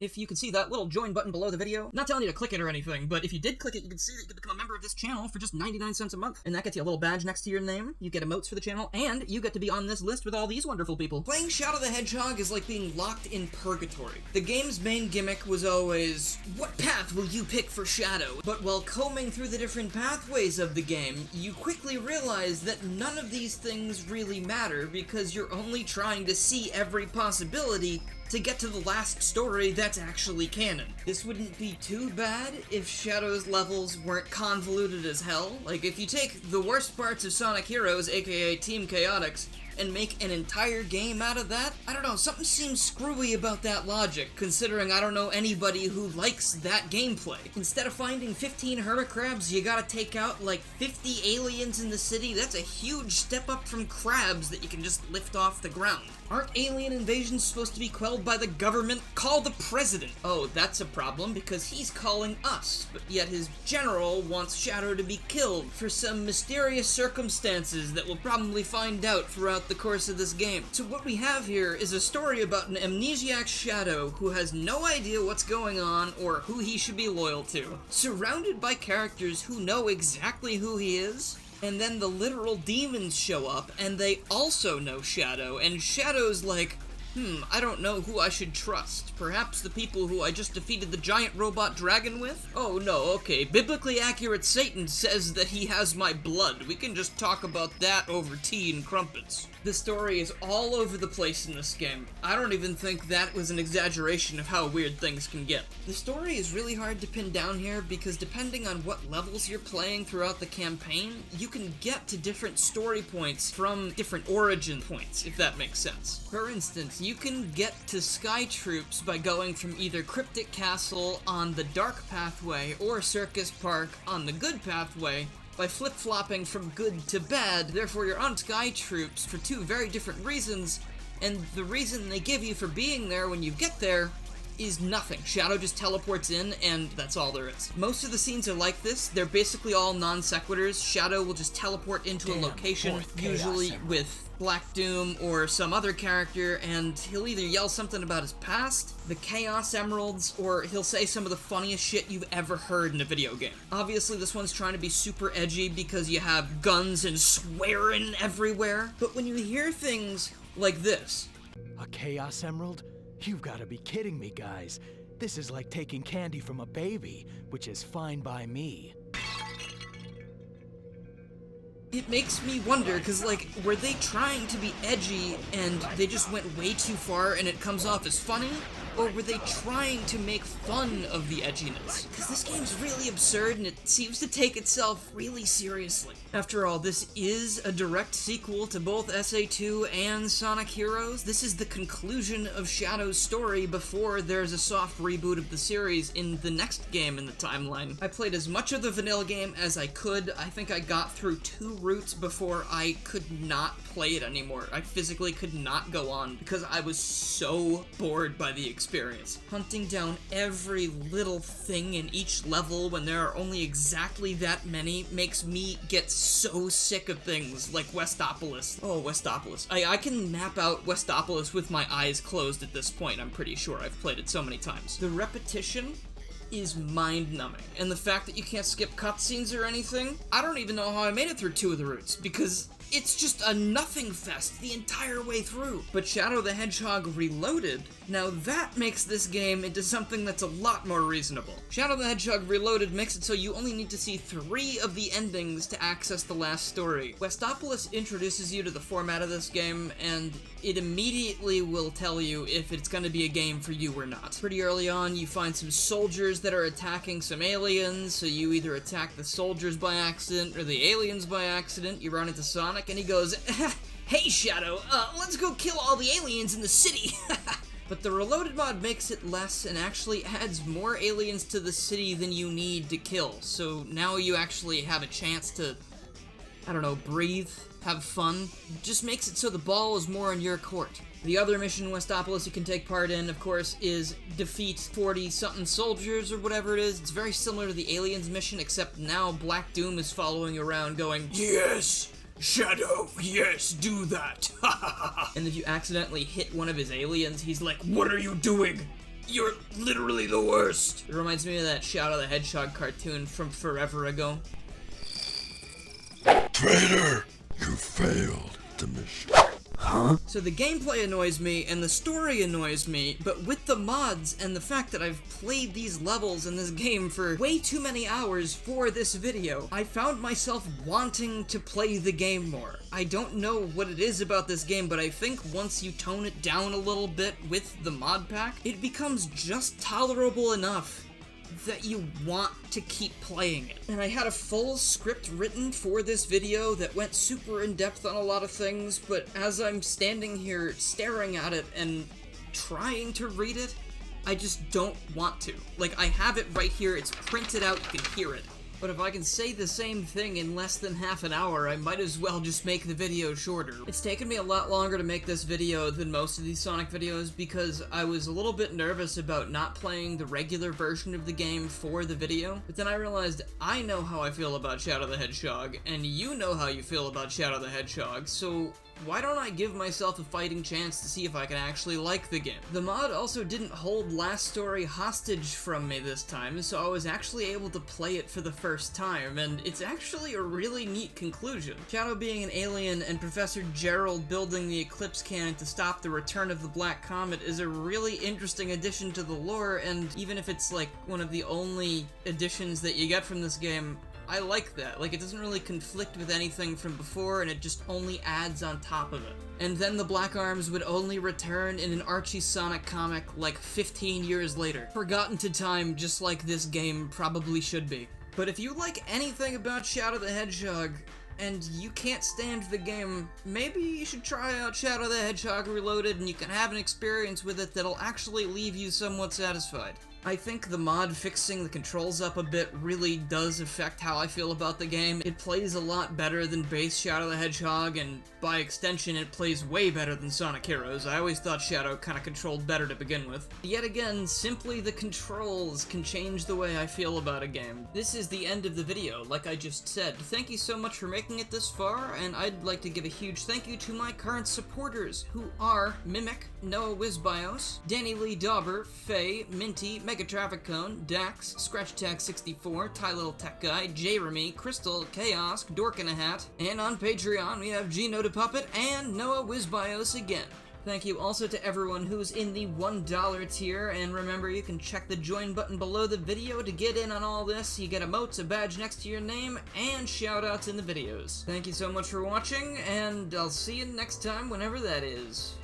If you can see that little join button below the video, not telling you to click it or anything, but if you did click it, you can see that you can become a member of this channel for just 99 cents a month. And that gets you a little badge next to your name, you get emotes for the channel, and you get to be on this list with all these wonderful people. Playing Shadow the Hedgehog is like being locked in purgatory. The game's main gimmick was always, what path will you pick for Shadow? But while combing through the different pathways of the game, you quickly realize that none of these things really matter because you're only trying to see every possibility to get to the last story that's actually canon. This wouldn't be too bad if Shadow's levels weren't convoluted as hell. Like, if you take the worst parts of Sonic Heroes, aka Team Chaotix, and make an entire game out of that, I don't know, something seems screwy about that logic, considering I don't know anybody who likes that gameplay. Instead of finding 15 hermit crabs, you gotta take out like 50 aliens in the city. That's a huge step up from crabs that you can just lift off the ground. Aren't alien invasions supposed to be quelled by the government? Call the president! Oh, that's a problem, because he's calling us, but yet his general wants Shadow to be killed for some mysterious circumstances that we'll probably find out throughout the course of this game. So what we have here is a story about an amnesiac Shadow who has no idea what's going on or who he should be loyal to, surrounded by characters who know exactly who he is. And then the literal demons show up, and they also know Shadow, and Shadow's like, I don't know who I should trust. Perhaps the people who I just defeated the giant robot dragon with? Oh no, okay, biblically accurate Satan says that he has my blood. We can just talk about that over tea and crumpets. The story is all over the place in this game. I don't even think that was an exaggeration of how weird things can get. The story is really hard to pin down here because depending on what levels you're playing throughout the campaign, you can get to different story points from different origin points, if that makes sense. For instance, you can get to Sky Troops by going from either Cryptic Castle on the dark pathway or Circus Park on the good pathway, by flip-flopping from good to bad. Therefore you're on Sky Troops for two very different reasons, and the reason they give you for being there when you get there is nothing. Shadow just teleports in, and that's all there is. Most of the scenes are like this. They're basically all non sequiturs. Shadow will just teleport into a location, usually with Black Doom or some other character, and he'll either yell something about his past, the Chaos Emeralds, or he'll say some of the funniest shit you've ever heard in a video game. Obviously, this one's trying to be super edgy because you have guns and swearing everywhere, but when you hear things like this... A Chaos Emerald? You've gotta be kidding me, guys. This is like taking candy from a baby, which is fine by me. It makes me wonder, because, like, were they trying to be edgy and they just went way too far and it comes off as funny? Or were they trying to make fun of the edginess? Because this game's really absurd and it seems to take itself really seriously. After all, this is a direct sequel to both SA2 and Sonic Heroes. This is the conclusion of Shadow's story before there's a soft reboot of the series in the next game in the timeline. I played as much of the vanilla game as I could. I think I got through 2 routes before I could not play it anymore. I physically could not go on because I was so bored by the experience. Hunting down every little thing in each level when there are only exactly that many makes me get so sick of things like Westopolis. Oh, Westopolis. I can map out Westopolis with my eyes closed at this point, I'm pretty sure. I've played it so many times. The repetition is mind-numbing, and the fact that you can't skip cutscenes or anything, I don't even know how I made it through 2 of the routes, because it's just a nothing fest the entire way through. But Shadow the Hedgehog Reloaded, now that makes this game into something that's a lot more reasonable. Shadow the Hedgehog Reloaded makes it so you only need to see 3 of the endings to access the last story. Westopolis introduces you to the format of this game, and it immediately will tell you if it's going to be a game for you or not. Pretty early on, you find some soldiers that are attacking some aliens, so you either attack the soldiers by accident or the aliens by accident. You run into Sonic, and he goes, "Hey Shadow, let's go kill all the aliens in the city." But the Reloaded mod makes it less and actually adds more aliens to the city than you need to kill. So now you actually have a chance to, I don't know, breathe, have fun. It just makes it so the ball is more in your court. The other mission in Westopolis you can take part in, of course, is defeat 40-something soldiers or whatever it is. It's very similar to the Aliens mission, except now Black Doom is following you around going, "Yes! Shadow, yes, do that!" And if you accidentally hit one of his aliens, he's like, "What are you doing? You're literally the worst. It reminds me of that Shadow the Hedgehog cartoon from forever ago. Traitor! You failed the mission. Huh? So the gameplay annoys me, and the story annoys me, but with the mods and the fact that I've played these levels in this game for way too many hours for this video, I found myself wanting to play the game more. I don't know what it is about this game, but I think once you tone it down a little bit with the mod pack, it becomes just tolerable enough that you want to keep playing it. And I had a full script written for this video that went super in-depth on a lot of things, but as I'm standing here staring at it and trying to read it, I just don't want to. Like, I have it right here, it's printed out, you can hear it. But if I can say the same thing in less than half an hour, I might as well just make the video shorter. It's taken me a lot longer to make this video than most of these Sonic videos because I was a little bit nervous about not playing the regular version of the game for the video, but then I realized I know how I feel about Shadow the Hedgehog, and you know how you feel about Shadow the Hedgehog, so why don't I give myself a fighting chance to see if I can actually like the game? The mod also didn't hold Last Story hostage from me this time, so I was actually able to play it for the first time, and it's actually a really neat conclusion. Shadow being an alien and Professor Gerald building the Eclipse Cannon to stop the return of the Black Comet is a really interesting addition to the lore, and even if it's like one of the only additions that you get from this game, I like that. Like, it doesn't really conflict with anything from before, and it just only adds on top of it. And then the Black Arms would only return in an Archie Sonic comic like 15 years later. Forgotten to time, just like this game probably should be. But if you like anything about Shadow the Hedgehog, and you can't stand the game, maybe you should try out Shadow the Hedgehog Reloaded and you can have an experience with it that'll actually leave you somewhat satisfied. I think the mod fixing the controls up a bit really does affect how I feel about the game. It plays a lot better than base Shadow the Hedgehog, and by extension it plays way better than Sonic Heroes. I always thought Shadow kinda controlled better to begin with. Yet again, simply the controls can change the way I feel about a game. This is the end of the video, like I just said. Thank you so much for making it this far, and I'd like to give a huge thank you to my current supporters, who are Mimic, Noah Wizbios, Danny Lee Dauber, Faye, Minty, Mega Traffic Cone, Dax, Scratch Tag 64, Ty Little Tech Guy, Jeremy, Crystal, Chaos, Dork in a Hat, and on Patreon we have Gino the Puppet and Noah Wizbios again. Thank you also to everyone who's in the $1 tier, and remember you can check the join button below the video to get in on all this. You get emotes, a badge next to your name, and shoutouts in the videos. Thank you so much for watching, and I'll see you next time whenever that is.